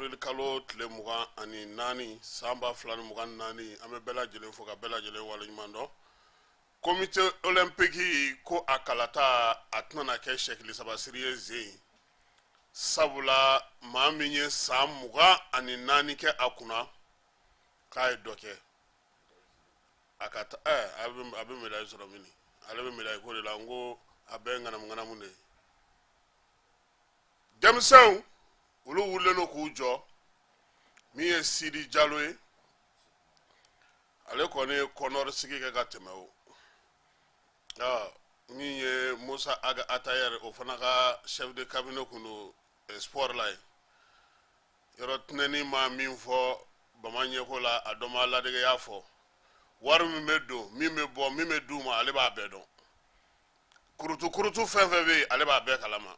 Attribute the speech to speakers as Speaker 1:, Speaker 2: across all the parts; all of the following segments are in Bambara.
Speaker 1: avril kalo tile mugan ani naani samba filani mugan naani an bɛ bɛɛ lajɛlen fo ka bɛɛ lajɛlen waleɲuman dɔn komite olympique ko a kalata a tɛna kɛ sɛkili sabasiri ye zen sabula maa min ye san mugan ani naani kɛ a kunna k'a ye dɔ kɛ a ka a bɛ médaille sɔrɔ mini ale bɛ médaille ko de la n ko a bɛɛ ŋanamu de ye denmisɛnw olu wulilen don k'u jɔ min ye Sidi Jalo ye ale kɔni ye kɔnɔri sigi kɛ ka tɛmɛ o min ye Musa Aga Atayer o fana ka chef de cabinet kun don sport la ye yɔrɔ tɛnɛni ma min fɔ bama ɲɛko la a dɔ ma ladege y'a fɔ wari min bɛ don min bɛ bɔ min bɛ d'u ma ale b'a bɛɛ dɔn kurutu fɛn fɛn bɛ yen ale b'a bɛɛ kalama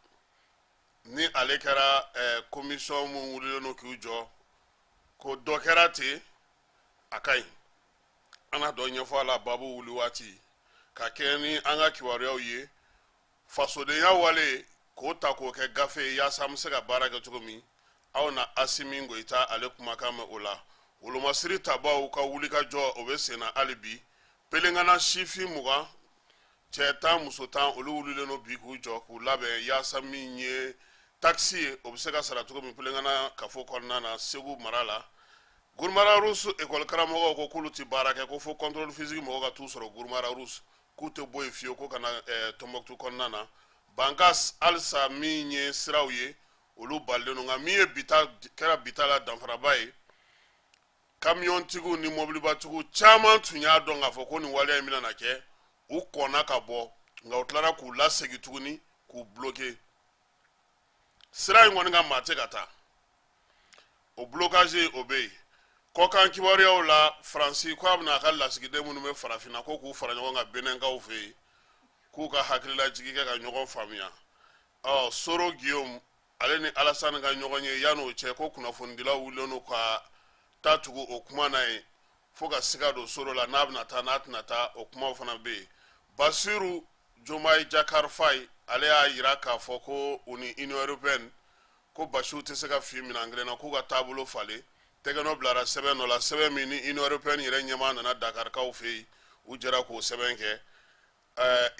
Speaker 1: ni ale kɛra commission mun wulilen don k'u jɔ ko dɔ kɛra ten a ka ɲi an ka dɔ ɲɛfɔ a la babu wuli waati ka kɛ ni an ka kibaruyaw ye fasodenya wale k'o ta k'o kɛ gafe ye yaasa an bɛ se ka baara kɛ cogo min aw na Asimi Goyita ale kumakan mɛn o la wolomasiri tabaw ka wuli ka jɔ o bɛ sen na hali bi pelengana sifin mugan cɛ 10 muso 10 olu wulilen don bi k'u jɔ k'u labɛn yaasa min ye taxi ye o bɛ se ka sara cogo min pelengana kafo kɔnɔna na Segu mara la Gurumara Rousse école karamɔgɔw ko k'olu tɛ baara kɛ ko fo contrôle physique mɔgɔw ka t'u sɔrɔ Gurumara Rousse k'u tɛ bɔ yen fiyewu ko kana Tombouctou kɔnɔna na Bangas halisa min ye siraw ye olu balilen don nka min ye kɛra bita la danfaraba ye kamiyɔntigiw ni mɔbilibatigiw caman tun y'a dɔn k'a fɔ ko nin waleya in bɛna kɛ u kɔnna ka bɔ nka u tilara k'u lasegin tuguni k'u bloquer sira in kɔni ka maa tɛ ka taa o blocage o bɛ yen kɔkan kibaruyaw la Faransi ko a bɛna a ka lasigiden minnu bɛ farafinna ko k'u fara ɲɔgɔn kan Benenkaw fɛ yen k'u ka hakililajigi kɛ ka ɲɔgɔn faamuya Soro Guillaume ale ni Alassane ka ɲɔgɔn ye yan'o cɛ ko kunnafonidilaw wulilen don ka taa tugu o kuma na ye fo ka siga don Soro la n'a bɛna taa n'a tɛna taa o kumaw fana bɛ yen Basiru Diomaye Diakhar Faye ale y'a jira k'a fɔ ko u ni Union Européenne ko Basiru tɛ se ka fi minɛn kelen na k'u ka taabolo falen tɛgɛnɔ bilara sɛbɛn dɔ la sɛbɛn min ni Union Européenne yɛrɛ ɲɛmaa nana Dakarikaw fɛ yen u jɛra k'o sɛbɛn kɛ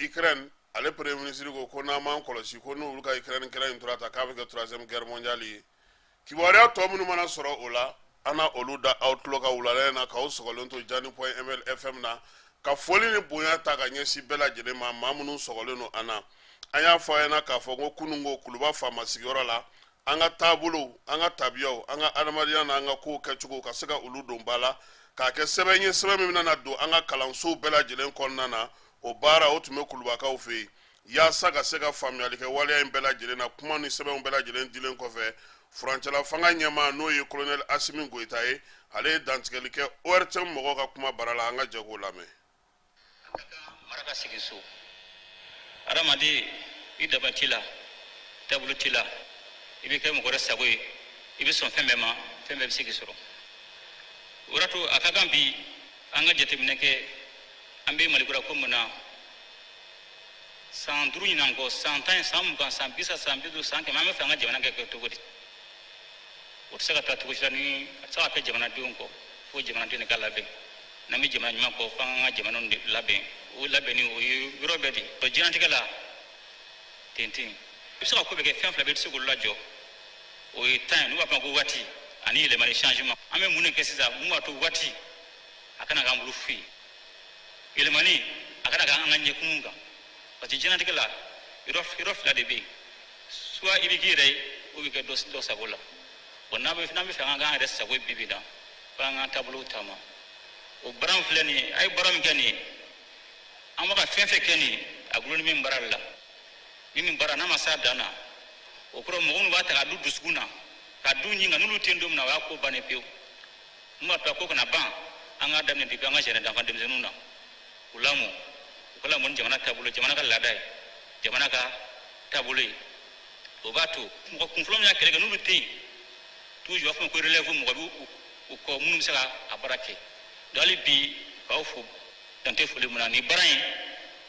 Speaker 1: Ukraine ale premier ministre ko n'an m'an kɔlɔsi ko n'olu ka Ukraine kɛra in tora ta k'a bɛ kɛ 3e guerre mondiale ye kibaruya tɔ minnu mana sɔrɔ o la an na olu da Outlook ka wulada in na k'aw sɔgɔlen to Jani.ml FM na ka foli ni bonya ta ka ɲɛsin bɛɛ lajɛlen ma maa minnu sɔgɔlen don an na an y'a fɔ a ɲɛna k'a fɔ ko kunungo kuluba faama sigiyɔrɔ la an ka taabolow an ka tabiyaw an ka adamadenya n'an ka kow kɛcogo ka se ka olu don ba la k'a kɛ sɛbɛn ye sɛbɛn min bɛna don an ka kalansow bɛɛ lajɛlen kɔnɔna na o baara o tun bɛ kulubakaw fɛ yen yaasa ka se ka faamuyali kɛ waleya in bɛɛ lajɛlen na kuma ni sɛbɛnw bɛɛ lajɛlen dilen kɔfɛ furancɛla fanga ɲɛmaa n'o ye colonel Asimi Goyita ye ale ye dantigɛli kɛ ORTM mɔgɔw ka kuma bara la an ka jɛ k'o lamɛn.
Speaker 2: Mara ka segin so adamaden i daba t'i la taabolo t'i la i bɛ kɛ mɔgɔ wɛrɛ sago ye i bɛ sɔn fɛn bɛɛ ma fɛn bɛɛ bɛ se k'i sɔrɔ o yɔrɔ to a ka kan bi an ka jateminɛ kɛ an bɛ Malikura ko mun na san 5 ɲinan kɔ san 10 san 20 san 30 san 50 san 100 an bɛ fɛ an ka jamana kɛ cogo di o tɛ se ka taa cogo si la ni a tɛ se ka kɛ jamanadenw kɔ fo jamanadenw de ka labɛn n'an bɛ jamana ɲuman kɔ fo an ka jamanaw de labɛn o labɛnni o ye yɔrɔ bɛɛ de o diɲɛlatigɛ la ten i bɛ se ka ko bɛ kɛ fɛn fila bɛ se k'olu lajɔ o ye temps ye n'u b'a fɔ ko waati ani yɛlɛmani changement an bɛ mun de kɛ sisan mun b'a to waati a kana k'an bolo foyi yɛlɛmani a kana k'an ka ɲɛkumu kan parce que diɲɛlatigɛ la yɔrɔ fila de bɛ yen soit i bɛ k'i yɛrɛ ye o bɛ kɛ dɔ sago la bon n'an bɛ fɛ an k'an yɛrɛ sago ye bi la fo an k'an taabolow taama o baara min filɛ nin ye a ye baara min kɛ nin ye an bɛ ka fɛn fɛn kɛ nin ye a gulo ni min baara de la min baara n'a ma s'a dan na o kɔrɔ mɔgɔ minnu b'a ta k'a du dusukun na ka du ɲini ka n'olu tɛ don min na o y'a ko bannen pewu mun b'a to a ko kana ban an k'a daminɛ depuis an ka jɛnɛ danfa denmisɛnninw na u lamɔ u ka lamɔ ni jamana taabolo jamana ka laada ye jamana ka taabolo ye o b'a to mɔgɔ kun fɔlɔ min y'a kɛlɛ kɛ n'olu tɛ yen toujours a fɔ ko relève mɔgɔ bɛ u kɔ minnu bɛ se ka a baara kɛ donc hali bi k'aw fo dan tɛ foli mun na nin baara in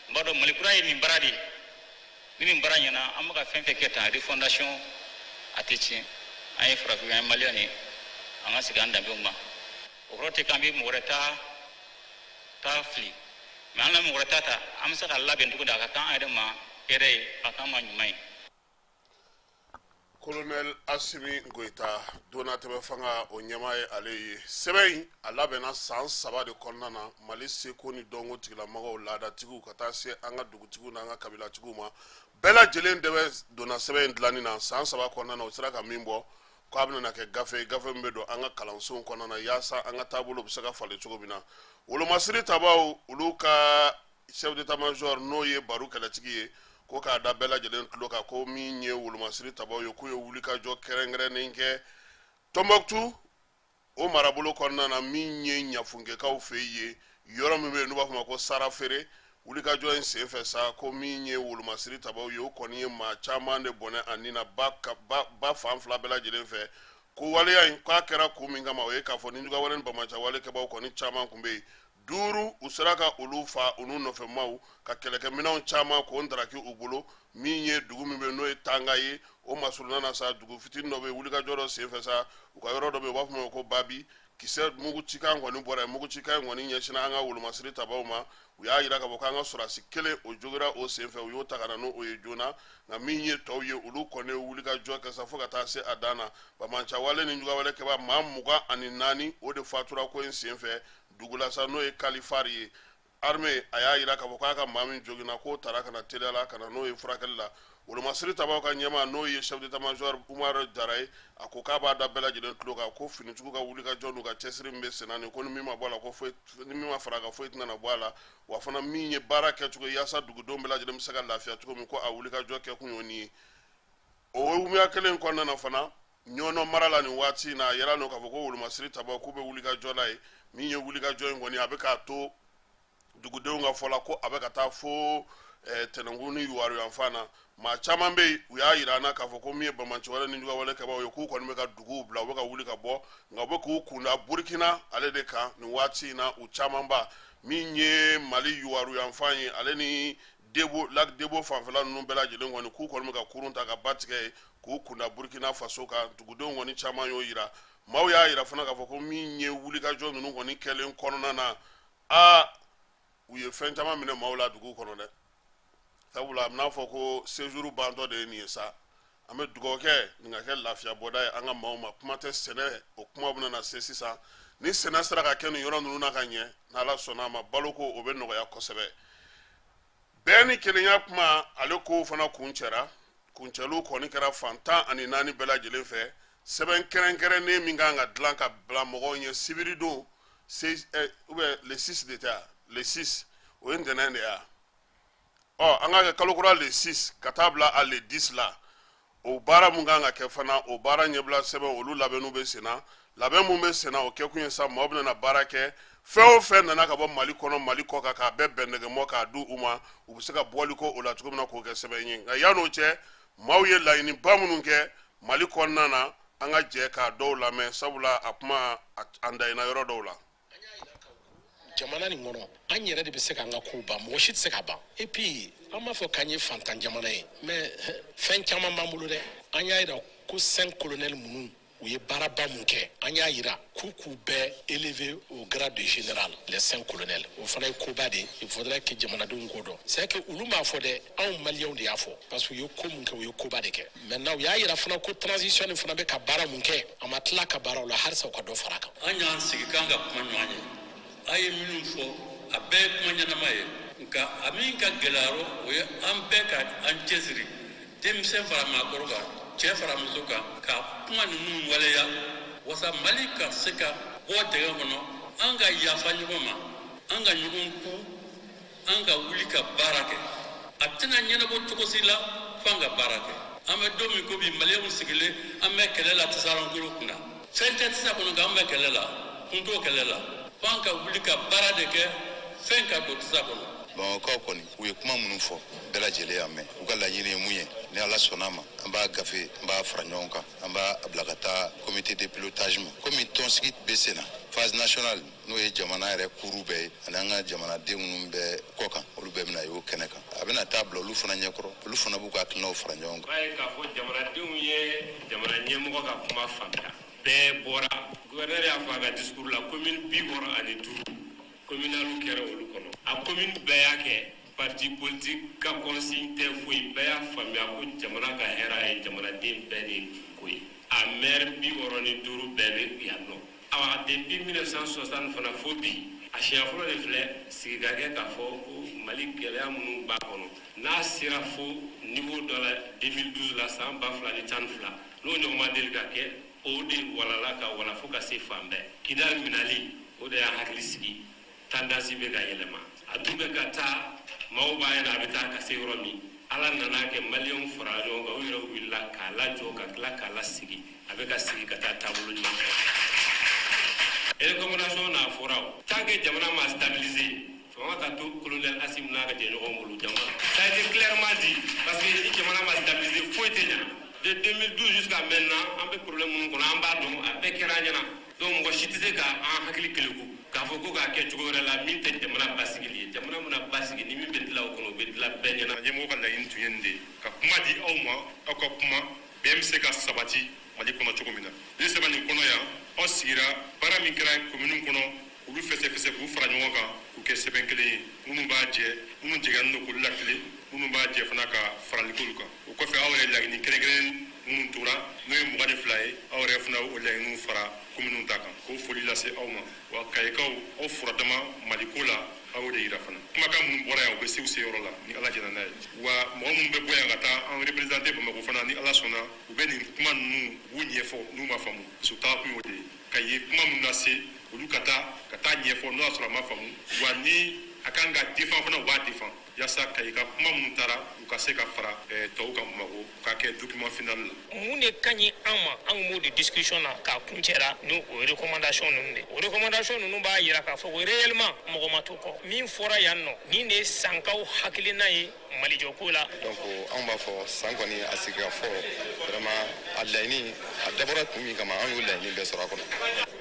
Speaker 2: n b'a dɔn Malikura ye nin baara de ye ni min baara ɲɛna an bɛ ka fɛn fɛn kɛ tan refondation a tɛ tiɲɛ an ye farafin an ye maliyɛn ye an ka segin an danbew ma o kɔrɔ tɛ k'an bɛ mɔgɔ wɛrɛ ta fili mɛ an ka mɔgɔ wɛrɛ ta an bɛ se ka labɛn cogo di a ka kan an yɛrɛ ma hɛrɛ ye a kan ma ɲuman ye.
Speaker 1: Colonel Assimi Goïta donna tɛmɛ fanga o ɲɛmaa ye ale ye sɛbɛn in a labɛnna san 3 de kɔnɔna na Mali seko ni dɔnko tigilamɔgɔw laadatigiw ka taa se an ka dugutigiw n'an ka kabilatigiw ma bɛɛ lajɛlen de bɛ donna sɛbɛn in dilanni na san 3 kɔnɔna na o sera ka min bɔ k'a bɛna kɛ gafe min bɛ don an ka kalansow kɔnɔna na yaasa an ka taabolo bɛ se ka falen cogo min na wolomasiri tabaw olu ka chef d'état-major n'o ye Baru kɛlɛtigi ye ko k'a da bɛɛ lajɛlen tulo kan ko min ye wolomasiri tabaw ye k'u ye wulikajɔ kɛrɛnkɛrɛnnen kɛ Tombouctou o marabolo kɔnɔna na min ye ɲafunkɛkaw fɛ ye yɔrɔ min bɛ yen n'u b'a fɔ ma ko Sarafere wulikajɔ in senfɛ sa ko min ye wolomasiri tabaw ye o kɔni ye maa caman de bɔnɛ a nin na ba fan fila bɛɛ lajɛlen fɛ ko waleya in k'a kɛra kun min kama o ye k'a fɔ ni juguwale ni bamaja wale kɛbaw kɔni caman kun bɛ yen duuru u sera ka olu fa olu nɔfɛmaw ka kɛlɛkɛminɛnw caman k'o ndaraki u bolo min ye dugu min bɛ n'o ye Tanga ye o masuruna na sa dugu fitinin dɔ bɛ wulikajɔ dɔ senfɛ sa u ka yɔrɔ dɔ bɛ yen u b'a fɔ ma ko Babi kisɛ mugu cikan kɔni bɔra yen mugu cikan kɔni ɲɛsinna an ka wolomasiri tabaw ma u y'a jira k'a fɔ k'an ka sɔrɔdasi kelen o jogira o senfɛ u y'o ta ka na n'o ye joona nka min ye tɔw ye olu kɔni ye wulikajɔ kɛ sa fo ka taa se a dan na bamaja wale ni juguwale kɛba maa 24 o de fatura ko in senfɛ dugula sa n'o ye Kalifari ye armée a y'a jira k'a fɔ k'a ka maa min joginna k'o taara ka na teliya la ka na n'o ye furakɛli la wolomasiri tabaw ka ɲɛmaa n'o ye chef d'état-major Umaru Daraye a ko k'a b'a da bɛɛ lajɛlen tulo kan ko finitigiw ka wulikajɔ n'u ka cɛsiri min bɛ sen na nin ko ni min ma bɔ a la ko ni min ma fara a kan foyi tɛna bɔ a la wa fana min ye baara kɛcogo ye yaasa dugudenw bɛɛ lajɛlen bɛ se ka lafiya cogo min ko a wulikajɔ kɛ kun y'o nin ye o hukumu kelen kɔnɔna na fana ɲɔnɔ mara la nin waati in na a yɛrɛ n'o k'a fɔ ko wolomasiri tabaw k'u bɛ wulikajɔ la ye min ye wulikajɔ in kɔni a bɛ k'a to dugudenw ka fɔ la ko a bɛ ka taa fo tɛnɛnkun ni yuwaru yanfan na maa caman bɛ yen u y'a jira an na k'a fɔ ko min ye bamaci wale ni juguwale kɛbaw ye k'u kɔni bɛ ka duguw bila u bɛ ka wuli ka bɔ nka u bɛ k'u kunda Burkina ale de kan nin waati in na u camanba min ye Mali yuwaru yanfan ye ale ni Lac Debo fanfɛla ninnu bɛɛ lajɛlen kɔni k'u kɔni bɛ ka kurun ta ka ba tigɛ ye k'u kunda Burkina Faso kan dugudenw kɔni caman y'o jira maaw y'a jira fana k'a fɔ ko min ye wulikajɔ ninnu kɔni kɛlen kɔnɔna na u ye fɛn caman minɛ maaw la dugu kɔnɔ dɛ sabula a bɛna fɔ ko séjour bantɔ de ye nin ye sa an bɛ dugawu kɛ nin ka kɛ lafiya bɔda ye an ka maaw ma kuma tɛ sɛnɛ o kuma bɛna na se sisan ni sɛnɛ sera ka kɛ nin yɔrɔ ninnu na ka ɲɛ n'Ala sɔnna a ma baloko o bɛ nɔgɔya kosɛbɛ bɛɛ ni kelenya kuma ale kow fana kuncɛliw kɔni kɛra fantan ani naani bɛɛ lajɛlen fɛ sɛbɛn kɛrɛnkɛrɛnnen min kan ka dilan ka bila mɔgɔw ɲɛ sibiri don le 6 de tɛ le 6 o ye ntɛnɛn de ya an ka kɛ kalo kura le 6 ka taa bila a le 10 la o baara mun kan ka kɛ fana o baara ɲɛbila sɛbɛn olu labɛnniw bɛ sen na labɛn mun bɛ sen na o kɛkun ye sa maaw bɛna na baara kɛ fɛn o fɛn nana ka bɔ Mali kɔnɔ Mali kɔ kan k'a bɛɛ bɛn nɛgɛmɔ k'a di u ma u bɛ se ka bɔli ko o la cogo min na k'o kɛ sɛbɛn ye nka yan'o cɛ maaw ye laɲiniba minnu kɛ Mali kɔnɔna na an ka jɛ k'a dɔw lamɛn sabula a kuma an dayina yɔrɔ dɔw la.
Speaker 3: Jamana nin kɔnɔ an yɛrɛ de bɛ se k'an ka kow ban mɔgɔ si tɛ se ka ban et puis an b'a fɔ k'an ye fantan jamana ye mais fɛn caman b'an bolo dɛ an y'a jira ko 5 colonels minnu u ye baaraba mun kɛ an y'a jira k'u bɛɛ élevé au grade de général les 5 colonels o fana ye koba de il faudrait que jamanadenw k'o dɔn c'est que olu m'a fɔ dɛ anw maliyɛnw de y'a fɔ parce que u ye ko mun kɛ u ye koba de kɛ maintenant u y'a jira fana ko transition nin fana bɛ ka baara mun kɛ a ma tila ka baaraw la halisa u ka dɔ fara a kan
Speaker 4: an y'an sigi k'an ka kuma ɲɔgɔn ye a ye minnu fɔ a bɛɛ ye kuma ɲɛnama ye nka a min ka gɛlɛyarɔ o ye an bɛɛ ka an cɛsiri denmisɛn fara maakɔrɔ kan cɛ fara muso kan ka kuma ninnu waleya wasa Mali ka se ka bɔ dɛgɛ kɔnɔ an ka yafa ɲɔgɔn ma an ka ɲɔgɔn ku an ka wuli ka baara kɛ a tɛna ɲɛnabɔ cogo si la f'an ka baara kɛ an bɛ don min ko bi maliyɛnw sigilen an bɛ kɛlɛ la Tisalankolo kunna fɛn tɛ tisa kɔnɔ k'an bɛ kɛlɛ la kun t'o kɛlɛ la f'an ka wuli ka baara de kɛ fɛn ka don tisa kɔnɔ
Speaker 5: Bamakɔ kɔni u ye kuma minnu fɔ bɛɛ lajɛlen y'a mɛn u ka laɲini ye mun ye ni Ala sɔnna ma an b'a gafe an b'a fara ɲɔgɔn kan an b'a bila ka taa comité de pilotage ma komi tɔnsigi bɛ sen na phase nationale n'o ye jamana yɛrɛ kuru bɛɛ ye ani an ka jamanaden minnu bɛ kɔ kan olu bɛɛ bɛna ye o kɛnɛ kan a bɛna taa bila olu fana ɲɛkɔrɔ olu fana b'u ka hakilinaw fara ɲɔgɔn kan.
Speaker 6: B'a ye k'a fɔ jamanadenw ye jamana ɲɛmɔgɔ ka kuma faamuya bɛɛ bɔra gouverneur y'a fɔ a ka discours la commune 65 communal kɛra olu kɔnɔ a commune bɛɛ y'a kɛ parti politique ka consigne tɛ foyi bɛɛ y'a faamuya ko jamana ka hɛrɛ ye jamanaden bɛɛ de ko ye a maire 65 bɛɛ bɛ yan nɔ awa depuis 1960 fana fo bi a siɲɛ fɔlɔ de filɛ sigi ka kɛ k'a fɔ ko Mali gɛlɛya minnu b'a kɔnɔ n'a sera fo niveau dɔ la 2012 la san 2012 n'o ɲɔgɔn ma deli ka kɛ o de walala ka wala fo ka se fan bɛɛ Kidal minali o de y'a hakili sigi tendance bɛ ka yɛlɛma a dun bɛ ka taa maaw b'a yɛlɛ a bɛ taa ka se yɔrɔ min Ala nana kɛ maliyɛnw fara ɲɔgɔn kan u yɛrɛ wulila k'a lajɔ ka tila k'a lasigi a bɛ ka sigi ka taa taabolo ɲuman fɛ recommandation n'a fɔra o tant que jamana ma stabiliser fanga ka to colonel Asim n'a ka jɛɲɔgɔn bolo jamana ça a été clairement dit parce que ni jamana ma stabiliser foyi tɛ ɲa de 2012 jusqu'à maintenant an bɛ problème minnu kɔnɔ an b'a dɔn a bɛɛ kɛra an ɲɛna donc mɔgɔ si tɛ se ka an hakili keleku k'a fɔ ko k'a kɛ cogo wɛrɛ la min tɛ jamana basigili ye jamana mana basigi ni min bɛ dilan o kɔnɔ o bɛ dilan bɛɛ ɲɛna ɲɛmɔgɔ ka laɲini tun ye nin de ye ka kuma di aw ma aw ka kuma bɛn bɛ se ka sabati Mali kɔnɔ cogo min na ni sɛbɛn nin kɔnɔ yan aw sigira baara min kɛra commune kɔnɔ olu fɛsɛfɛsɛ k'u fara ɲɔgɔn kan k'u kɛ sɛbɛn kelen ye minnu b'a jɛ minnu jɛgɛnnen don k'olu lakile minnu b'a jɛ fana ka farali k'olu kan o kɔfɛ aw yɛrɛ laɲini kɛrɛnkɛrɛn minnu tora n'o ye 22 ye aw yɛrɛ fana o laɲiniw fara commune ta kan k'o foli lase aw ma wa kayikaw aw furadama Mali ko la aw de yira fana kumakan minnu bɔra yan u bɛ se u seyɔrɔ la ni Ala jɛna n'a ye wa mɔgɔ minnu bɛ bɔ yan ka taa an représenter Bamakɔ fana ni Ala sɔnna u bɛ nin kuma ninnu b'u ɲɛfɔ n'u ma faamu parce que u taa kun y'o de ye ka ye kuma minnu lase olu ka taa ɲɛfɔ n'o y'a sɔrɔ a ma faamu wa ni a kan ka défend fana u b'a défend yasa kayi ka kuma minnu taara u ka se ka fara tɔw kan Bamakɔ k'a kɛ document final la.
Speaker 7: Mun de ka ɲi an ma an m'o de discussion na k'a kuncɛra ni o recommandation ninnu de o recommandation ninnu b'a jira k'a fɔ ko réellement mɔgɔ ma to kɔ min fɔra yan nɔ nin de ye sankaw hakilina ye Malijɔko la.
Speaker 5: Donc anw b'a fɔ san kɔni a sigi ka fɔ vraiment a laɲini a dabɔra kun min kama an y'o laɲini bɛɛ sɔrɔ a kɔnɔ.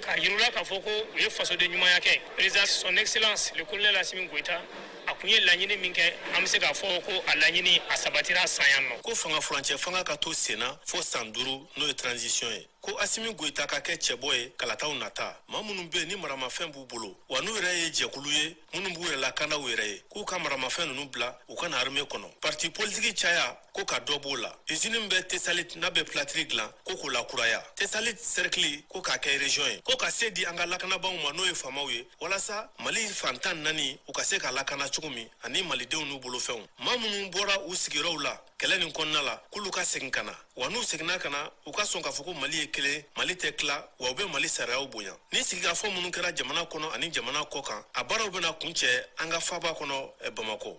Speaker 7: K'a yir'u la k'a fɔ ko u ye fasoden ɲumanya kɛ président son excellence le colonel Assimi Goïta a kun ye laɲini min kɛ an bɛ se k'a fɔ ko a laɲini a sabatira san yan nɔ. Ko fanga furancɛ fanga ka to sen na fo san 5 n'o ye transition ye ko Assimi Goïta ka kɛ cɛbɔ ye kalataw nata maa minnu bɛ yen ni maramafɛn b'u bolo wa n'u yɛrɛ ye jɛkulu ye minnu b'u yɛrɛ lakana u yɛrɛ ye k'u ka maramafɛn ninnu bila u ka na armée kɔnɔ parti politique caya ko ka dɔ b'o la usine min bɛ Tesalit n'a bɛ platiri dilan ko k'o lakuraya Tesalit cercle ko k'a kɛ région ye ko ka se di an ka lakanabaw ma n'o ye faamaw ye walasa Mali fantan 4 u ka se ka lakana cogo min ani malidenw n'u bolofɛnw maa minnu bɔra u sigiyɔrɔw la kɛlɛ nin kɔnɔna la k'olu ka segin ka na wa n'u seginna ka na u ka sɔn k'a fɔ ko Mali ye kelen Mali tɛ tila wa u bɛ Mali sariyaw bonya ni sigikafɔ minnu kɛra jamana kɔnɔ ani jamana kɔ kan a baaraw bɛna kuncɛ an ka faaba kɔnɔ Bamakɔ.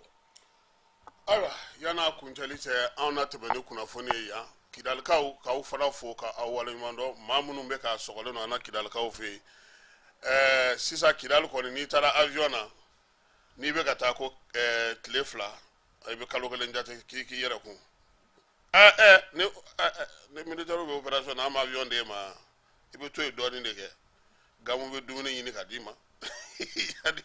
Speaker 1: Ayiwa yan'a kuncɛli cɛ anw na tɛmɛ ni kunnafoni ye yan Kidalikaw k'aw fana fo k'aw waleɲuman dɔn maa minnu bɛ k'a sɔgɔlen don an na Kidalikaw fɛ yen sisan Kidali kɔni n'i taara avion na n'i bɛ ka taa ko tile 2 i bɛ kalo 1 jate k'i yɛrɛ kun ni militaire bɛ opération na an ma avion d'e ma i bɛ to yen dɔɔnin de kɛ gamu bɛ dumuni ɲini ka d'i ma yanni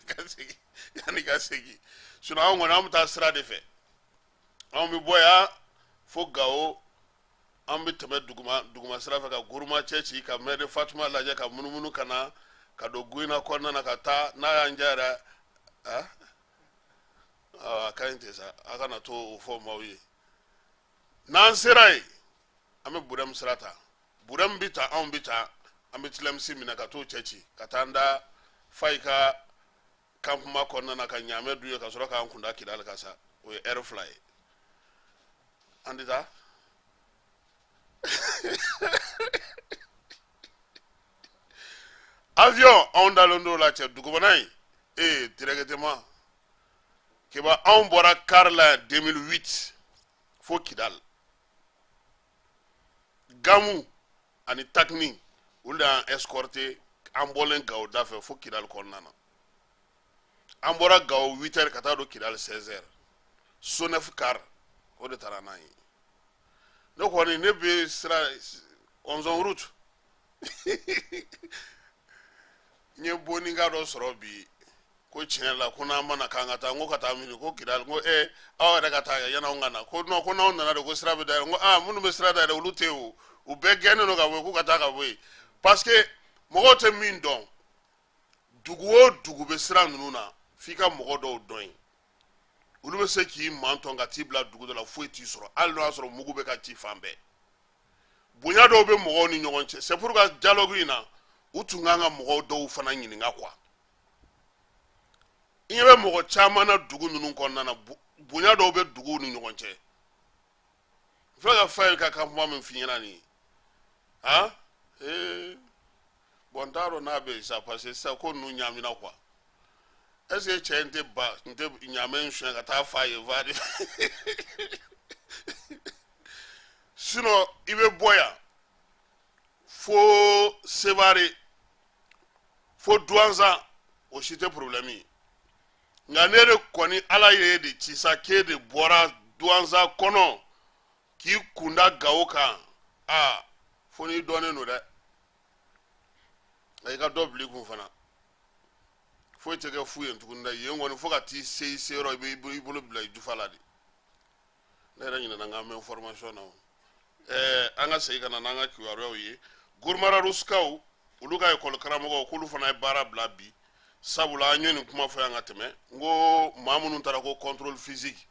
Speaker 1: ka segin sinon anw kɔni an bɛ taa sira de fɛ anw bɛ bɔ yan fo Gao an bɛ tɛmɛ duguma sira fɛ ka Gourma cɛ ci ka Mɛde Fatuma lajɛ ka munumunu ka na ka don Guinea kɔnɔna na ka taa n'a y'an diya yɛrɛ a ka ɲi ten sa a kana to o fɔ maaw ye n'an sera yen an bɛ Burɛmu sira ta Burɛmu bɛ ta anw bɛ ta an bɛ Tilemsi minɛ ka t'o cɛ ci ka taa an da Fayi ka campement kɔnɔna na ka ɲaamɛ du ye ka sɔrɔ k'an kunda Kidali kan sa o ye heure 2 ye an tɛ taa avion anw dalen don o la cɛ dugumana in directement keba anw bɔra car la 2008 fo Kidal Gamu ani Takni olu y'an escorté an bɔlen Gao da fɛ fo Kidal kɔnɔna na an bɔra Gao 8h ka taa don Kidal 16h Sonef car o de taara n'a ye ne kɔni ne bɛ sira 11 route n ye boninga dɔ sɔrɔ bi ko tiɲɛ la ko n'an mana k'an ka taa n ko ka taa min ko Kidal n ko aw yɛrɛ ka taa yan'aw ka na ko non ko n'aw nana de ko sira bɛ dayɛlɛ n ko minnu bɛ sira dayɛlɛ olu tɛ yen o u bɛɛ gɛnnen don ka bɔ yen k'u ka taa ka bɔ yen parce que mɔgɔw tɛ min dɔn dugu o dugu bɛ sira ninnu na f'i ka mɔgɔ dɔw dɔn yen olu bɛ se k'i mantɔn ka t'i bila dugu dɔ la foyi t'i sɔrɔ hali n'o y'a sɔrɔ mugu bɛ ka ci fan bɛɛ bonya dɔw bɛ mɔgɔw ni ɲɔgɔn cɛ c'est pour que dialogue in na u tun kan ka mɔgɔw dɔw fana ɲininka quoi i ɲɛ bɛ mɔgɔ caman na dugu ninnu kɔnɔna na bonya dɔw bɛ duguw ni ɲɔgɔn cɛ n filɛ ka fa ye ka kan kuma min f'i ɲɛna nin ye bon n t'a dɔn n'a bɛ yen sa parce que sisan ko ninnu ɲaamina quoi est ce que cɛ in tɛ ɲaamɛ in suɲɛ ka taa f'a ye va de sinon i bɛ bɔ yan fo Sevare fo Douanza o si tɛ problème ye nka ne de kɔni ala ye de ci sa k'e de bɔra Douanza kɔnɔ k'i kunda Gao kan fo n'i dɔnnen don dɛ i ka dɔ bila i kun fana foyi tɛ kɛ fu ye tuguni dɛ yen kɔni fo ka t'i se i seyɔrɔ i b'i bolo bila i jufa la de ne yɛrɛ ɲinɛna n ka mɛn formation na an ka segin ka na n'an ka kibaruyaw ye Gormara Ruskaw olu ka école karamɔgɔw k'olu fana ye baara bila bi sabula an ye nin kuma fɔ yan ka tɛmɛ n ko maa minnu taara ko contrôle physique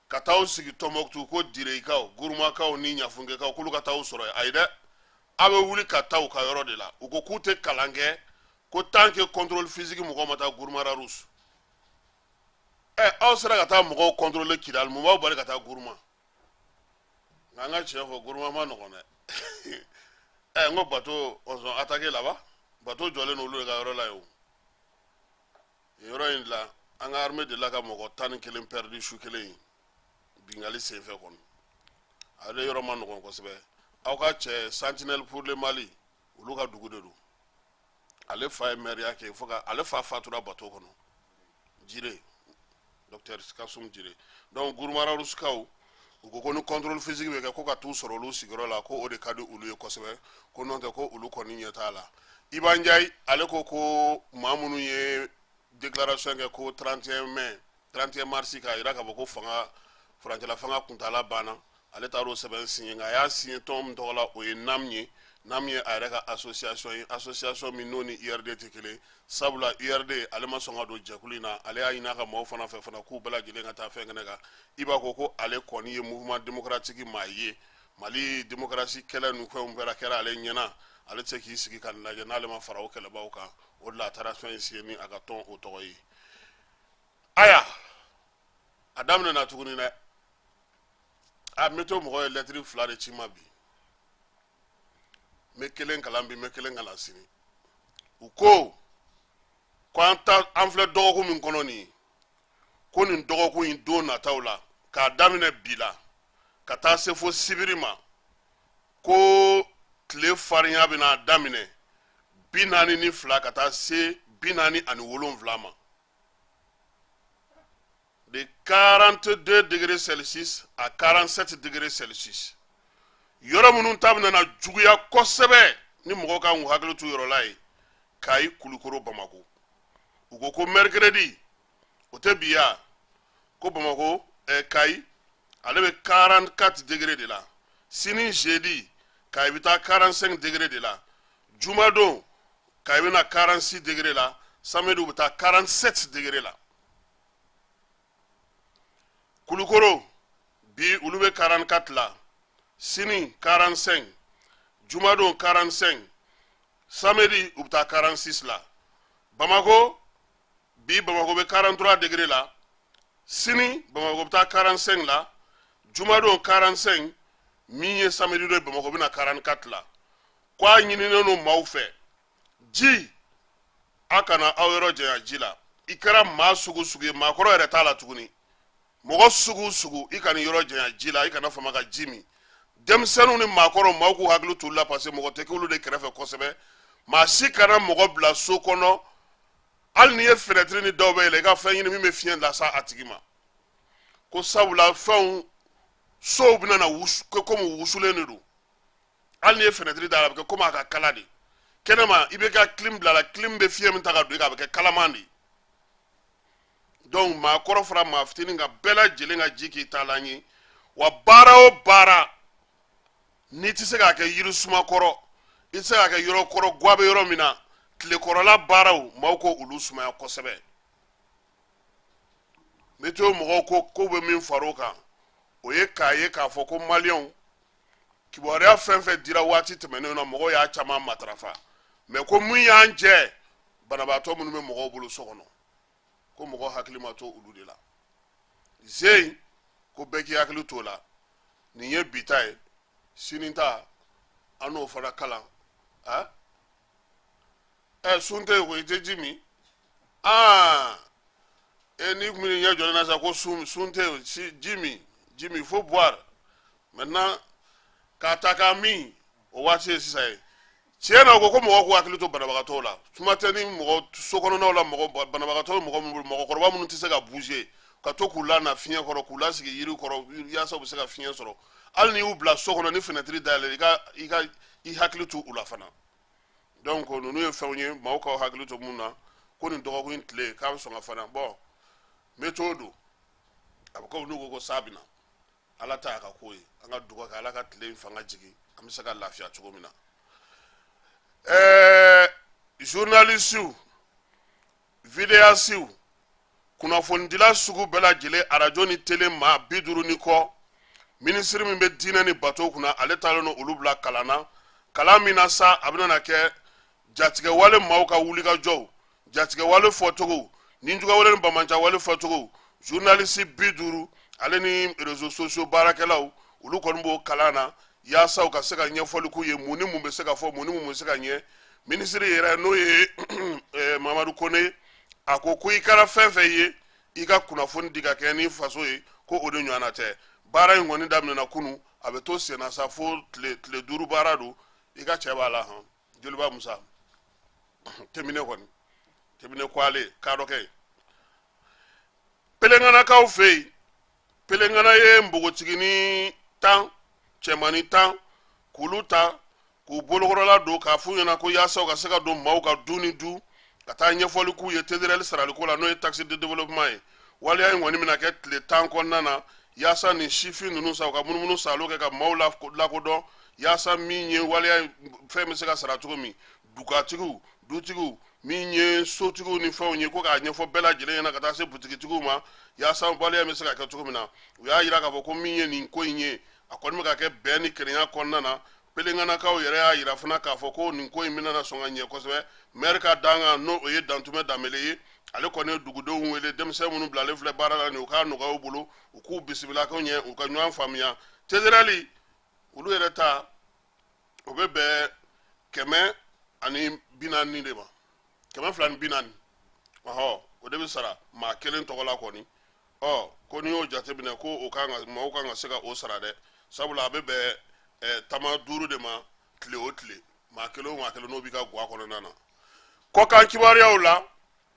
Speaker 1: ka taa sigi Tɔnbɔkutu ko Direkaw Gurumakaw ni Ɲafunkɛkaw k'olu ka taa sɔrɔ ayi dɛ a bɛ wuli ka taa u ka yɔrɔ de la u ko k'u tɛ kalan kɛ ko tant que contrôle physique mɔgɔw ma taa Gormara Rus aw sera ka taa mɔgɔw contrôler Kidal mun b'aw bali ka taa Guruma nka an ka tiɲɛ fɔ Guruma ma nɔgɔn dɛ n ko bateau on s'en attaqué là-bas bateau jɔlen n'olu de ka yɔrɔ la ye o yɔrɔ in la an ka armée de la ka mɔgɔ 11 perdu su kelen in bingali senfɛ kɔni ale yɔrɔ ma nɔgɔn kosɛbɛ aw ka cɛ Sentinelle pour le Mali olu ka dugu de don ale fa ye maire kɛ fo ka ale fa fatura bateau kɔnɔ Jire docteur Kasum Jire donc Gormara Ruskaw u ko ni contrôle physique bɛ kɛ ko ka t'u sɔrɔ olu sigiyɔrɔ la ko o de ka di olu ye kosɛbɛ ko n'o tɛ ko olu kɔni ɲɛ t'a la Iba Ndiaye ale ko maa minnu ye déclaration kɛ ko 31 mars k'a jira k'a fɔ ko furancɛla fanga kuntala banna ale taara o sɛbɛn signé nka a y'a signé tɔn min tɔgɔ la o ye NAM ye NAM ye a yɛrɛ ka association ye association min n'o ni URD tɛ kelen sabula URD ale ma sɔn ka don jɛkulu in na ale y'a ɲini a ka maaw fana fɛ fana k'u bɛɛ lajɛlen ka taa fɛn kɛnɛ kan i b'a ko ale kɔni ye mouvement démocratique maa ye Mali démocratie kɛlɛ ninnu fɛnw bɛɛ kɛra ale ɲɛna ale tɛ se k'i sigi ka nin lajɛ n'ale ma fara o kɛlɛbaw kan o de la a taara fɛn in signé ni a ka tɔn o tɔgɔ ye aya a daminɛna tuguni dɛ n bɛ to mɔgɔ ye lettre 2 de ci ma bi n bɛ kelen kalan bi n bɛ kelen kalan sini u ko an filɛ dɔgɔkun min kɔnɔ nin ye ko nin dɔgɔkun in don nataw la k'a daminɛ bi la ka taa se fo sibiri ma ko tile farinya bɛna daminɛ 42 ka taa se 47 ma de 42 degrés Celsius à 47 degrés Celsius yɔrɔ minnu ta bɛna juguya kosɛbɛ ni mɔgɔw kan k'u hakili to yɔrɔ la ye Kayi Kulukoro Bamako u ko mercredi o tɛ bi ya ko Bamako Kayi ale bɛ 44 degrés de la sini jeudi Kayi bɛ taa 45 degrés de la jumadon Kayi bɛna 46 degrés la samedi u bɛ taa 47 degrés la Kulukoro bi olu bɛ 44 la sini 45 jumadon 45 samedi u bɛ taa 46 la Bamako bi Bamako bɛ 43 degrés la sini Bamako bɛ taa 45 la jumadon 45 min ye samedi do Bamako bɛna 44 la ko a ɲininen no maaw fɛ ji a kana aw yɔrɔ janya ji la i kɛra maa sugu sugu ye maakɔrɔ yɛrɛ t'a la tuguni mɔgɔ sugu sugu i kana yɔrɔ janya ji la i kana fama ka ji min denmisɛnninw ni maakɔrɔ maaw k'u hakili t'u la parce que mɔgɔ tɛ k'olu de kɛrɛfɛ kosɛbɛ maa si kana mɔgɔ bila so kɔnɔ hali ni ye fenêtre ni dɔw bɛ yɛlɛ i ka fɛn ɲini min bɛ fiɲɛ lasa a tigi ma ko sabula fɛnw sow bɛna na komi wusulen de don hali ni ye fenêtre da la a bɛ kɛ komi a ka kala de kɛnɛma i bɛ ka clim bila la clim bɛ fiɲɛ min ta ka don i kan a bɛ kɛ kalaman de donc maa kɔrɔ fara maa fitinin ka bɛɛ lajɛlen ka ji k'i ta la ye wa baara o baara n'i tɛ se k'a kɛ yirisuma kɔrɔ i tɛ se k'a kɛ yɔrɔ kɔrɔ guwa bɛ yɔrɔ min na tilekɔrɔla baaraw maaw ko olu sumaya kosɛbɛ météo mɔgɔw ko ko bɛ min far'o kan o ye k'a ye k'a fɔ ko maliyɛnw kibaruya fɛn fɛn dira waati tɛmɛnen na mɔgɔw y'a caman matarafa mais ko mun y'an jɛ banabaatɔ minnu bɛ mɔgɔw bolo so kɔnɔ ko mɔgɔ hakili ma to olu de la zeyi ko bɛɛ k'i hakili to la nin ye bi ta ye sini ta an n'o fana kalan sun tɛ ko i tɛ ji min ni kun ɲɛ jɔlen na sa ko sun tɛ ji min faut boire maintenant k'a ta k'a min o waati ye sisan ye tiɲɛ na o ko mɔgɔ k'u hakili to banabagatɔw la tuma tɛ ni mɔgɔ sokɔnɔnaw la banabagatɔ mɔgɔ minnu bolo mɔgɔkɔrɔba minnu tɛ se ka bouger ka to k'u lana fiɲɛ kɔrɔ k'u lasigi yiri kɔrɔ yaasa u bɛ se ka fiɲɛ sɔrɔ hali ni y'u bila so kɔnɔ ni fenêtre dayɛlɛ i hakili to u la fana donc ninnu ye fɛnw ye maaw k'aw hakili to mun na ko nin dɔgɔkun tile k'a bɛ sɔn ka fana bon météo don a bɛ komi n'u ko sa bɛ na ala ta y'a ka ko ye an ka dugawu kɛ ala ka tile in fanga jigin an bɛ se ka lafiya cogo min na journalisiw vidéasiw kunnafonidila sugu bɛɛ lajɛlen arajo ni tele maa 50 ni kɔ minisiri min bɛ diinɛ ni bato kunna ale taalen no olu bila kalan na kalan min na sa a bɛna kɛ jatigɛwale maaw ka wulikajɔw jatigɛwale fɔcogo ninjuguwale ni bamanjawale fɔcogo journaliste 50 ale ni réseaux sociaux baarakɛlaw olu kɔni b'o kalan na yaasa u ka se ka ɲɛfɔli k'u ye mun ni mun bɛ se ka fɔ mun ni mun bɛ se ka ɲɛ minisiri yɛrɛ n'o ye Mamadu Kone a ko ko i kɛra fɛn fɛn ye i ka kunnafoni di ka kɛ ni faso ye ko o de ɲɔgɔnna tɛ baara in kɔni daminɛna kunu a bɛ to senna sa fo tile 5 baara don i ka cɛ b'a la han joliba Musa tɛmine kɔni tɛmine kwale k'a dɔ kɛ pelenganakaw fɛ yen pelengana ye npogotigini 10 cɛmani 10 k'olu ta k'u bolokɔrɔla don k'a f'u ɲɛna ko yaasa u ka se ka don maaw ka du ni du ka taa ɲɛfɔli k'u ye TDRL saraliko la n'o ye taxe de développement ye waleya in kɔni bɛna kɛ tile 10 kɔnɔna na yaasa ni sifin ninnu sa u ka munumunu salo kɛ ka maaw lakodɔn yaasa min ye waleya fɛn bɛ se ka sara cogo min dugatigiw dutigiw min ye sotigiw ni fɛnw ye ko k'a ɲɛfɔ bɛɛ lajɛlen ɲɛna ka taa se butigitigiw ma yaasa waleya bɛ se ka kɛ cogo min na u y'a yira k'a fɔ ko min ye nin ko in ye a kɔni bɛ ka kɛ bɛn ni kelenya kɔnɔna na pelenganakaw yɛrɛ y'a yira fana k'a fɔ ko nin ko in bɛna sɔn ka ɲɛ kosɛbɛ maire ka dan kan n'o ye Dantumɛ Danbele ye ale kɔni ye dugudenw wele denmisɛn minnu bilalen filɛ baara la nin u k'a nɔgɔya u bolo u k'u bisimila k'u ɲɛ u ka ɲɔgɔn faamuya TDRL olu yɛrɛ ta o bɛ bɛn 140 de ma 240 o de bɛ sara maa kelen tɔgɔ la kɔni ko n'i y'o jateminɛ ko o kan ka maaw kan ka se ka o sara dɛ sabula a bɛ bɛn tama 5 de ma tile o tile maa kelen o maa kelen n'o b'i ka guwa kɔnɔna na kɔkan kibaruyaw la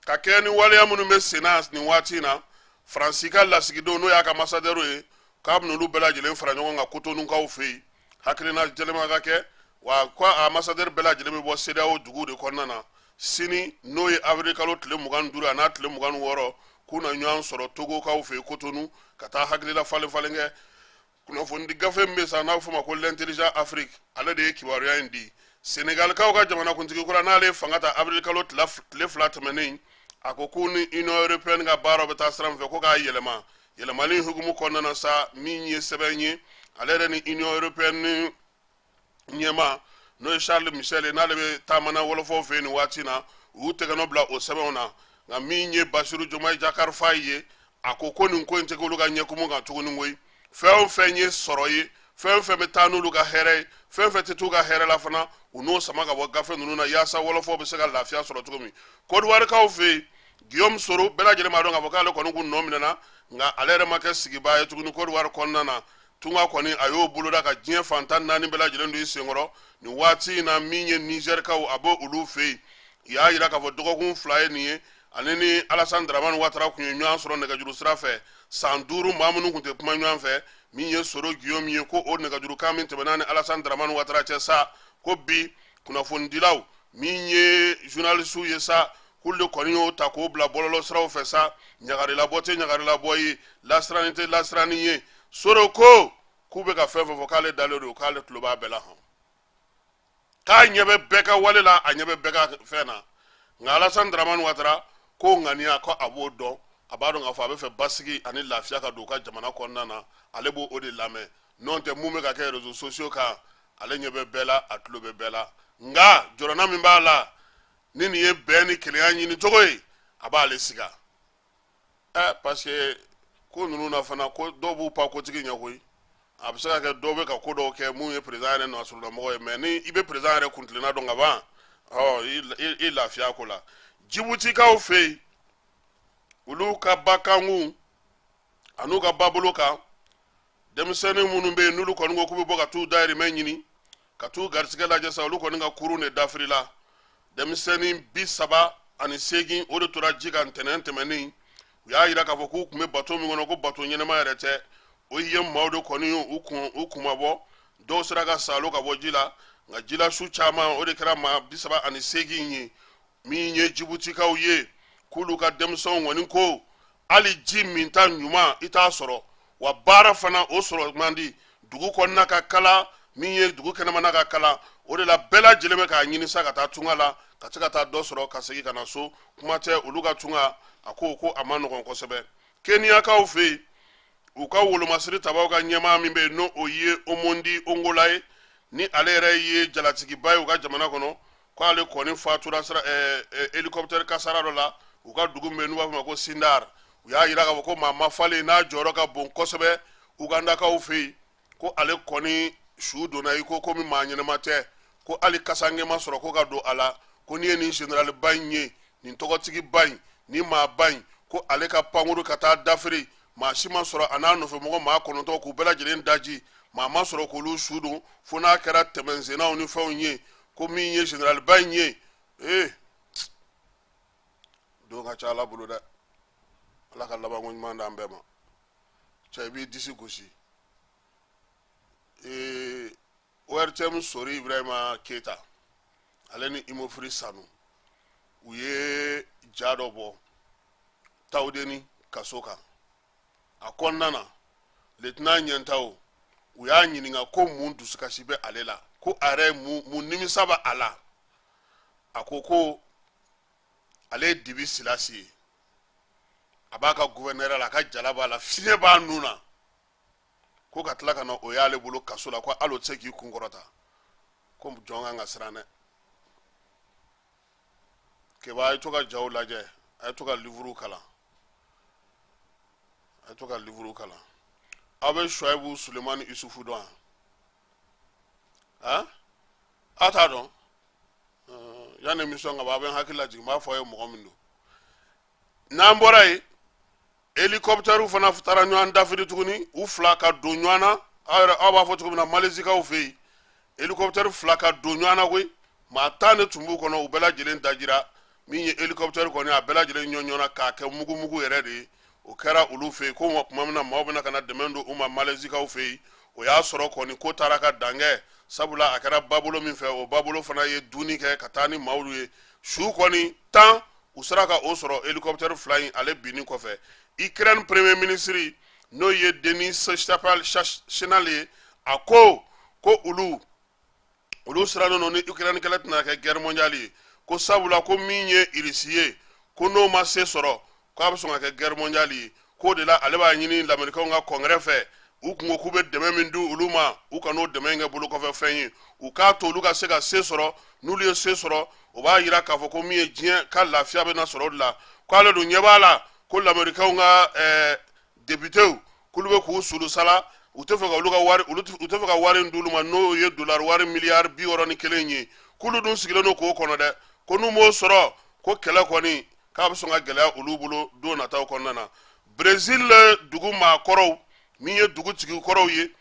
Speaker 1: ka kɛ ni waleya minnu bɛ senna nin waati in na Faransi ka lasigidenw n'o y'a ka ambassadeur ye k'a bɛna olu bɛɛ lajɛlen fara ɲɔgɔn kan Cotonoukaw fɛ yen hakilina jɛlɛma ka kɛ wa ko a ambassadeur bɛɛ lajɛlen bɛ bɔ CEDEAO dugu de kɔnɔna na sini n'o ye avril kalo tile 25 a n'a tile 26 k'u na ɲɔgɔn sɔrɔ Togokaw fɛ yen Cotonou ka taa hakilila falen kɛ kunnafonidi gafe min bɛ sa n'a bɛ fɔ o ma ko l'intelligent Afrique ale de ye kibaruya in di Senegalikaw ka jamanakuntigi kura n'ale fanga ta avril kalo tile 2 tɛmɛnen a ko k'u ni Union Européenne ka baaraw bɛ taa sira min fɛ ko k'a yɛlɛma yɛlɛmali hukumu kɔnɔna na sa min ye sɛbɛn ye ale yɛrɛ ni Union Européenne ɲɛma n'o ye Charles Michel ye n'ale bɛ taamana wɔlɔfɔw fɛ yen nin waati na u y'u tɛgɛnɔ bila o sɛbɛnw na nka min ye Basiru Jomayi Jakar Fayi ye a ko nin ko in tɛ k'olu ka ɲɛkumu kan tuguni koyi fɛn o fɛn ye sɔrɔ ye fɛn o fɛn bɛ taa n'olu ka hɛrɛ ye fɛn o fɛn tɛ t'u ka hɛrɛ la fana u n'o sama ka bɔ gafe ninnu na yaasa wɔlɔfɔw bɛ se ka lafiya sɔrɔ cogo min Kodiwarikaw fɛ yen Guillaume Soro bɛɛ lajɛlen b'a dɔn k'a fɔ k'ale kɔni kun nɔ minɛna nka ale yɛrɛ ma kɛ sigibaa ye tuguni Kodiwari kɔnɔna na tunga kɔni a y'o boloda ka diɲɛ fantan 4 bɛɛ lajɛlen don i senkɔrɔ nin waati in na min ye Nizɛrikaw a b'o olu fɛ yen i y'a yira k'a fɔ dɔgɔkun 2 ye nin ye ale ni Alassane Dramane Ouattara kun ye ɲɔgɔn sɔrɔ nɛgɛjuru sira fɛ san 5 maa minnu kun tɛ kuma ɲɔgɔn fɛ min ye Soro Guillaume ye ko o nɛgɛjuru kan min tɛmɛna ni Alassane Dramane Ouattara cɛ sa ko bi kunnafonidilaw min ye journaliste ye sa k'olu de kɔni y'o ta k'o bila bɔlɔlɔ siraw fɛ sa ɲagarilabɔ tɛ ɲagarilabɔ ye lasirani tɛ lasirani ye Soro ko k'u bɛ ka fɛn fɛn fɔ k'ale dalen don k'ale tulo b'a bɛɛ la hɔn k'a ɲɛ bɛ bɛɛ ka wale la a ɲɛ bɛ bɛɛ ka fɛn na nka Alassane Dramane Ouattara ko ŋaniya ko a b'o dɔn a b'a dɔn k'a fɔ a bɛ fɛ basigi ani lafiya ka don u ka jamana kɔnɔna na ale b'o de lamɛn n'o tɛ mun bɛ ka kɛ réseaux sociaux kan ale ɲɛ bɛ bɛɛ la a tulo bɛ bɛɛ la nka jɔrɔna min b'a la ni nin ye bɛn ni kelenya ɲini cogo ye a b'ale siga parce que ko ninnu na fana ko dɔw b'u pa kotigi ɲɛ koyi a bɛ se ka kɛ dɔw bɛ ka ko dɔw kɛ mun ye président yɛrɛ nasɔrɔlamɔgɔ ye mais ni i bɛ président yɛrɛ kuntilenna dɔn ka ban i lafiya ko la Djiboutikaw fɛ yen olu ka bakangu an'u ka babolo kan denmisɛnnin minnu bɛ yen n'olu kɔni ko k'u bɛ bɔ ka t'u dahirimɛ ɲini ka t'u garisɛgɛ lajɛ sa olu kɔni ka kurun de dafirila denmisɛnnin 38 o de tora ji kan ntɛnɛn tɛmɛnen u y'a jira k'a fɔ k'u tun bɛ bato min kɔnɔ ko bato ɲɛnama yɛrɛ tɛ o ye maaw de kɔni u kun ma bɔ dɔw sera ka salo ka bɔ ji la nka jila su caman o de kɛra maa 38 ye min ye Djiboutikaw ye k'olu ka denmisɛnw kɔni ko hali ji min ta ɲuman i t'a sɔrɔ wa baara fana o sɔrɔ man di dugu kɔnɔna ka kala min ye dugu kɛnɛmana ka kala o de la bɛɛ lajɛlen bɛ k'a ɲini sa ka taa tunga la ka se ka taa dɔ sɔrɔ ka segin ka na so kuma tɛ olu ka tunga a ko a ma nɔgɔn kosɛbɛ Keniyakaw fɛ yen u ka wolomasiri tabaw ka ɲɛmaa min bɛ yen n'o o ye Omondi Ongola ye ni ale yɛrɛ ye jalatigiba ye u ka jamana kɔnɔ k'ale kɔni fatura hélicoptère kasara dɔ la u ka dugu min bɛ yen n'u b'a fɔ ma ko Sindar u y'a jira k'a fɔ ko maa ma falen n'a jɔyɔrɔ ka bon kosɛbɛ Ugandakaw fɛ yen ko ale kɔni su donna i ko komi maa ɲɛnama tɛ ko hali kasange ma sɔrɔ ko ka don a la ko n'i ye nin général ba in ye nin tɔgɔtigi ba in nin maa ba in ko ale ka pankuru ka taa dafiri maa si ma sɔrɔ a n'a nɔfɛmɔgɔ maa 9 k'u bɛɛ lajɛlen daji maa ma sɔrɔ k'olu su don fo n'a kɛra tɛmɛnsennaw ni fɛnw ye ko min ye général ba in ye don ka ca Ala bolo dɛ Ala ka labanko ɲuman d'an bɛɛ ma cɛ i b'i disi gosi ORTM Sori Ibrahima Keita ale ni Imofri Sanu u ye ja dɔ bɔ Tawudeni kaso kan a kɔnɔna na lieutenant Ɲɛntaw u y'a ɲininka ko mun dusukasi bɛ ale la ko a yɛrɛ mun nimisa bɛ a la a ko ale ye Dibi Silasi ye a b'a ka gouverneur la a ka jala b'a la fiɲɛ b'a nun na ko ka tila ka na o y'ale bolo kaso la ko hali o tɛ se k'i kun kɔrɔta ko jɔn kan ka siran dɛ keba a ye to ka jaw lajɛ a ye to ka livre kalan aw bɛ Shuaibu Sulemani Isufu dɔn wa a t'a dɔn yanni émission ka ban a bɛ n hakili lajigin n b'a fɔ a ye mɔgɔ min don n'an bɔra yen hélicoptère fana taara ɲɔgɔn dafiri tuguni u fila ka don ɲɔgɔn na aw b'a fɔ cogo min na Malaisie-kaw fɛ yen hélicoptère fila ka don ɲɔgɔn na koyi maa 10 de tun b'u kɔnɔ u bɛɛ lajɛlen dajira min ye hélicoptère kɔni a bɛɛ lajɛlen ɲɔgɔn na k'a kɛ mugu yɛrɛ de ye o kɛra olu fɛ yen ko tuma min na maaw bɛna ka na dɛmɛ don u ma Malaisie-kaw fɛ yen o y'a sɔrɔ kɔni ko taara ka dan kɛ sabula a kɛra babolo min fɛ o babolo fana ye dunni kɛ ka taa ni maaw ye su kɔni 10 u sera ka o sɔrɔ hélicoptère fila in ale binni kɔfɛ Ukraine premier ministre n'o ye Denis Shapal ye a ko olu sirannen don ni Ukraine kɛlɛ tɛna kɛ guerre mondiale ye ko sabula ko min ye Irisi ye ko n'o ma se sɔrɔ k'a bɛ sɔn ka kɛ guerre mondiale ye k'o de la ale b'a ɲini lamɛnnikɛnw ka congrès fɛ u kun ko k'u bɛ dɛmɛ min di olu ma u ka n'o dɛmɛ in kɛ bolo kɔfɛ fɛn ye u k'a to olu ka se ka se sɔrɔ n'olu ye se sɔrɔ o b'a jira k'a fɔ ko min ye diɲɛ ka lafiya bɛ na sɔrɔ o de la k'ale dun ɲɛ b'a la ko lamɛnnikɛnw ka députéw k'olu bɛ k'u sulu sala u tɛ fɛ ka olu ka wari in d'olu ma n'o ye dollar wari miliyari 61 ye k'olu dun sigilen don k'o kɔnɔ dɛ ko n'u m'o sɔrɔ ko kɛlɛ kɔni k'a bɛ sɔn ka gɛlɛya olu bolo don nataw kɔnɔna na Brésil dugu maakɔrɔw min ye dugutigi kɔrɔw ye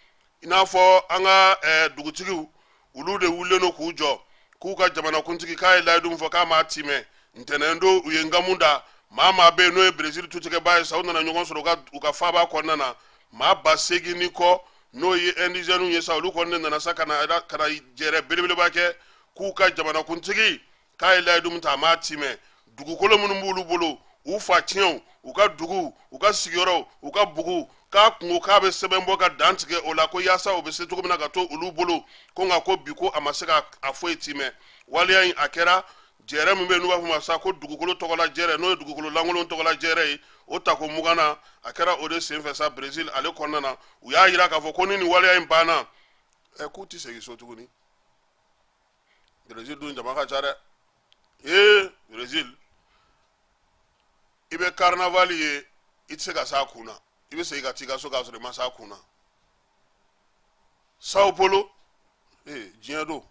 Speaker 1: i n'a fɔ an ka dugutigiw olu de wulilen don k'u jɔ k'u ka jamanakuntigi k'a ye layidu min fɔ k'a m'a timɛ ntɛnɛn don u ye nkamu da maa bɛ n'o ye Brésil tutigɛba ye sa u nana ɲɔgɔn sɔrɔ u ka faaba kɔnɔna na maa 8,000 ni kɔ n'o ye indigènes ye sa olu kɔni nana sa ka na jɛrɛ belebeleba kɛ k'u ka jamanakuntigi k'a ye layidu min ta a m'a timɛ dugukolo minnu b'olu bolo u fa tiɲɛw u ka dugu u ka sigiyɔrɔw u ka bugu k'a kungo k'a bɛ sɛbɛn bɔ ka dan tigɛ o la ko yaasa o bɛ se cogo min na ka to olu bolo ko nka ko bi ko a ma se ka a foyi timɛ waleya in a kɛra jɛrɛ min bɛ yen n'u b'a fɔ ma sa ko dugukolo tɔgɔla jɛrɛ n'o ye dugukolo lankolon tɔgɔla jɛrɛ ye o tako mugan na a kɛra o de senfɛ sa Brésil ale kɔnɔna na u y'a jira k'a fɔ ko ni nin waleya in banna k'u tɛ segin so tuguni Brésil dun jama ka ca dɛ Brésil i bɛ carnaval ye i tɛ se ka s'a kun na i bɛ segin ka t'i ka so k'a sɔrɔ i ma s'a kun na Sao Paulo diɲɛ don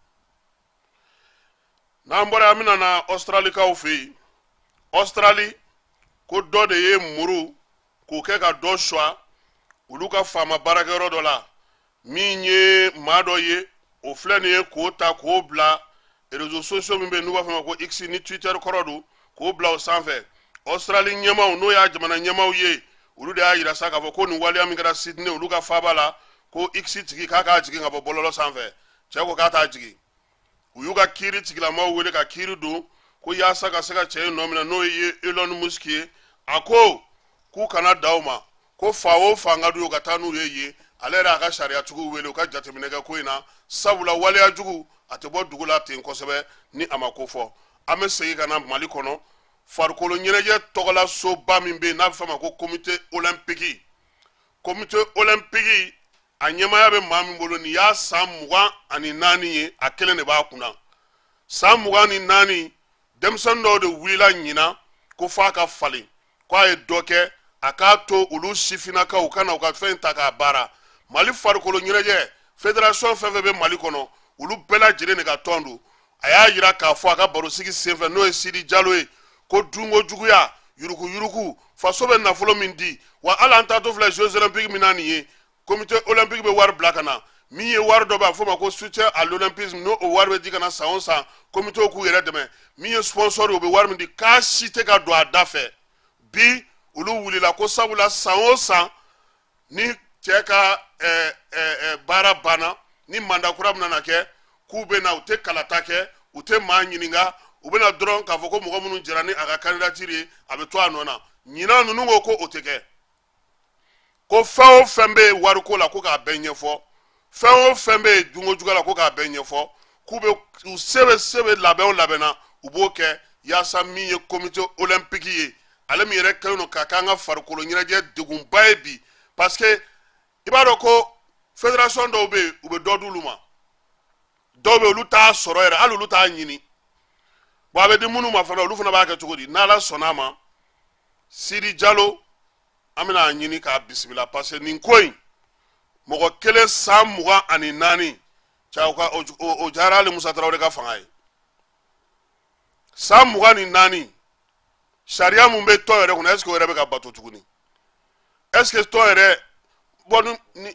Speaker 1: n'an bɔra yan an bɛna na Australikaw fɛ yen Australie ko dɔ de ye muru k'o kɛ ka dɔ suwa olu ka faama baarakɛyɔrɔ dɔ la min ye maa dɔ ye o filɛ nin ye k'o ta k'o bila réseaux sociaux min bɛ yen n'u b'a fɔ ma ko X ni Twitter kɔrɔ don k'o bila o sanfɛ Australie ɲɛmaaw n'o y'a jamana ɲɛmaaw ye olu de y'a jira sa k'a fɔ ko nin waleya min kɛra Sydney olu ka faaba la ko X tigi k'a k'a jigin ka bɔ bɔlɔlɔ sanfɛ cɛ ko k'a t'a jigin u y'u ka kiiri tigilamaw wele ka kiiri don ko yaasa ka se ka cɛ in nɔ minɛ n'o ye Elon Musk ye a ko k'u kana da o ma ko fa o fa n ka d'u ye ka taa n'u ye yen ale yɛrɛ y'a ka sariyatigiw wele u ka jateminɛ kɛ ko in na sabula waleya jugu a tɛ bɔ dugu la ten kosɛbɛ ni a ma ko fɔ an bɛ segin ka na Mali kɔnɔ farikolo ɲɛnajɛ tɔgɔla soba min bɛ yen n'a bɛ fɔ a ma ko comité olympique a ɲɛmaya bɛ maa min bolo nin y'a san 24 ye a kelen de b'a kunna san 24 denmisɛnnin dɔw de wulila ɲina ko f'a ka falen k'a ye dɔ kɛ a k'a to olu sifinnakaw ka na u ka fɛn ta k'a baara Mali farikolo ɲɛnajɛ fédération fɛn fɛn bɛ Mali kɔnɔ olu bɛɛ lajɛlen de ka tɔn don a y'a jira k'a fɔ a ka barosigi senfɛ n'o ye Sidi Jalo ye ko dunko juguya yuruku yuruku faso bɛ nafolo min di wa hali an taatɔ filɛ Jeux olympiques min na nin ye comité olympique bɛ wari bila ka na min ye wari dɔ bɛ a fɔ ma ko soutien à l'olympisme n'o wari bɛ di ka na san o san comité k'u yɛrɛ dɛmɛ min ye sponsor o bɛ wari min di k'a si tɛ ka don a da fɛ bi olu wulila ko sabula san o san ni cɛ ka baara banna ni mandat kura min nana kɛ k'u bɛ na u tɛ kalata kɛ u tɛ maa ɲininka u bɛna dɔrɔn k'a fɔ ko mɔgɔ minnu jɛra ni a ka candidature ye a bɛ to a nɔ na ɲinan ninnu ko ko o tɛ kɛ ko fɛn o fɛn bɛ yen wariko la ko k'a bɛɛ ɲɛfɔ fɛn o fɛn bɛ yen dunko juguya la ko k'a bɛɛ ɲɛfɔ k'u bɛ u se bɛ labɛn o labɛnna u b'o kɛ yaasa min ye comité olympique ye ale min yɛrɛ kɛlen don ka k'an ka farikolo ɲɛnajɛ degunba ye bi parce que i b'a dɔn ko fédération dɔw bɛ yen u bɛ dɔ d'olu ma dɔw bɛ yen olu t'a sɔrɔ yɛrɛ hali olu t'a ɲini bon a bɛ di minnu ma fana olu fana b'a kɛ cogo di n'Ala sɔnn'a ma Sidi Jalo an bɛna a ɲini k'a bisimila parce que nin ko in mɔgɔ kelen san 24 cɛ o diyara hali Musa Tarawele ka fanga ye san 24 sariya mun bɛ tɔn yɛrɛ kɔnɔ est ce que o yɛrɛ bɛ ka bato tuguni est ce que tɔn yɛrɛ bon ni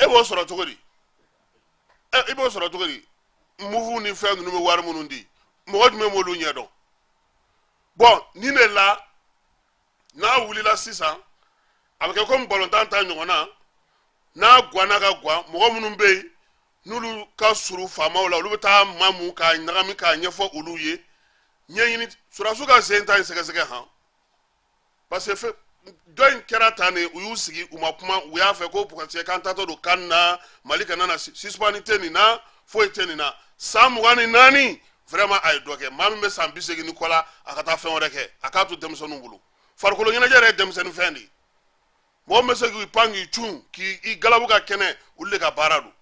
Speaker 1: e b'o sɔrɔ cogo di i b'o sɔrɔ cogo di mufu ni fɛn ninnu bɛ wari minnu di mɔgɔ jumɛn b'olu ɲɛdɔn bon nin de la n'a wulila sisan a bɛ kɛ komi balontan ta ɲɔgɔn na n'a ganna ka gan mɔgɔ minnu bɛ yen n'olu ka surun faamaw la olu bɛ taa maa mun k'a ɲagami k'a ɲɛfɔ olu ye ɲɛɲini surasiw ka sen ta in sɛgɛsɛgɛ han parce que dɔ in kɛra tan de u y'u sigi u ma kuma u y'a fɛ ko parce que k'an taatɔ don kan na Mali kana na suspend tɛ nin na foyi tɛ nin na san 24 vraiment a ye dɔ kɛ maa min bɛ san 80 ni kɔ la a ka taa fɛn wɛrɛ kɛ a k'a to denmisɛnninw bolo farikolo ɲɛnajɛ yɛrɛ ye denmisɛnnin fɛn de ye mɔgɔ min bɛ se k'i pan k'i cun k'i galabu ka kɛnɛ olu de ka baara don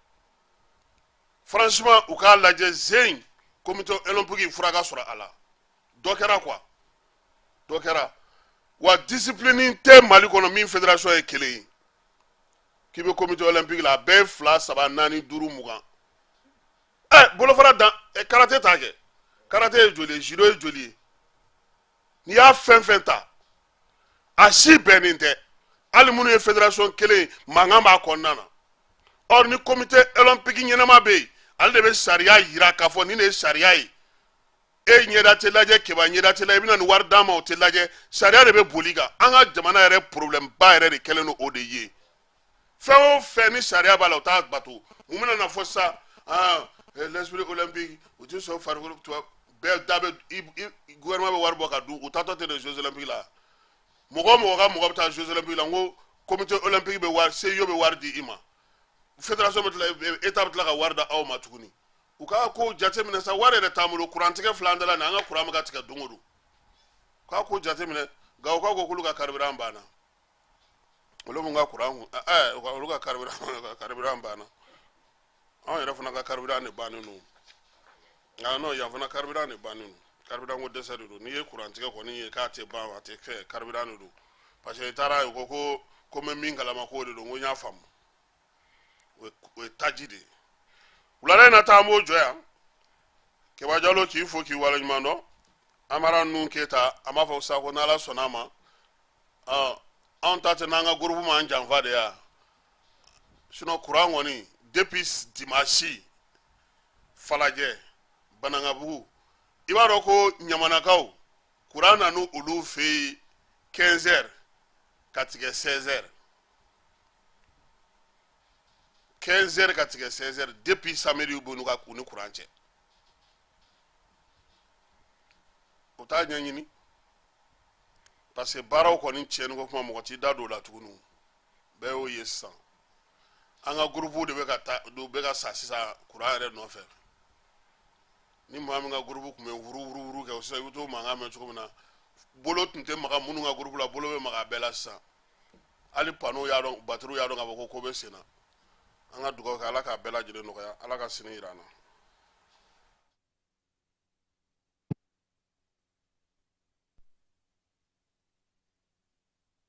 Speaker 1: franchement u k'a lajɛ zen comité olympique fura ka sɔrɔ a la dɔ kɛra quoi dɔ kɛra wa discipline tɛ Mali kɔnɔ min fédération ye kelen ye k'i bɛ comité olympique la a bɛɛ 2, 3, 4, 5, 20 bolofara dan karate t'a kɛ karate ye joli ye judo ye joli ye n'i y'a fɛn fɛn ta a si bɛnnen tɛ hali minnu ye fédération kelen mankan b'a kɔnɔna na or ni comité olympique ɲɛnama bɛ yen ale de bɛ sariya yira k'a fɔ nin de ye sariya ye e ɲɛda tɛ lajɛ kɛba ɲɛda tɛ lajɛ i bɛna nin wari d'a ma o tɛ lajɛ sariya de bɛ boli kan an ka jamana yɛrɛ problème ba yɛrɛ de kɛlen don o de ye fɛn o fɛn ni sariya b'a la o t'a bato mun bɛna na fɔ sisan l'esprit olympique u tɛ sɔn farikolo bɛɛ da bɛ gouvernement bɛ wari bɔ ka dun u taatɔ tɛ de jeux olympiques la mɔgɔ o mɔgɔ ka mɔgɔ bɛ taa jeux olympiques la n ko comité olympique bɛ wari CIO bɛ wari di i ma fédération bɛ tila état bɛ tila ka wari da aw ma tuguni u ka ko jateminɛ sa wari yɛrɛ t'an bolo kurantigɛ fila an dala nin an ka kuran bɛ ka tigɛ don o don k'a ko jateminɛ nka u ka ko k'olu ka carburant banna olu mun ka kuran olu ka carburant banna anw yɛrɛ fana ka carburant de bannen don nka non yan fana carburant de bannen don carburant ko dɛsɛ de don n'i ye kurantigɛ kɔni ye k'a tɛ ban a tɛ kɛ carburant de don parce que i taara ye ko n bɛ min kalama k'o de don n ko n y'a faamu o ye taji de ye wulada in na taa an b'o jɔ yan Keba Jalo k'i fo k'i waleɲuman dɔn Amara Nun Keyita an b'a fɔ sa ko n'Ala sɔnn'a ma anw ta tɛ n'an ka groupe m'an janfa de ya sinon kuran kɔni depuis dimanche Falajɛ Banangabugu i b'a dɔn ko Ɲamanakaw kuran nana olu fɛ yen 15 heures ka tigɛ 16 heures 15 heures ka tigɛ 16 heures depuis samedi u ni kuran cɛ o t'a ɲɛɲini parce que baaraw kɔni tiɲɛni ko kuma mɔgɔ t'i da don o la tuguni bɛɛ y'o ye sisan an ka groupe de bɛ ka sa sisan kuran yɛrɛ nɔfɛ ni maa min ka groupe tun bɛ wuru kɛ sisan i bɛ t'o mankan mɛn cogo min na bolo tun tɛ maga minnu ka groupe la bolo bɛ maga bɛɛ la sisan hali panneau y'a dɔn batterie y'a dɔn k'a fɔ ko bɛ sen na an ka dugawu kɛ Ala k'a bɛɛ lajɛlen nɔgɔya Ala ka sini jira an na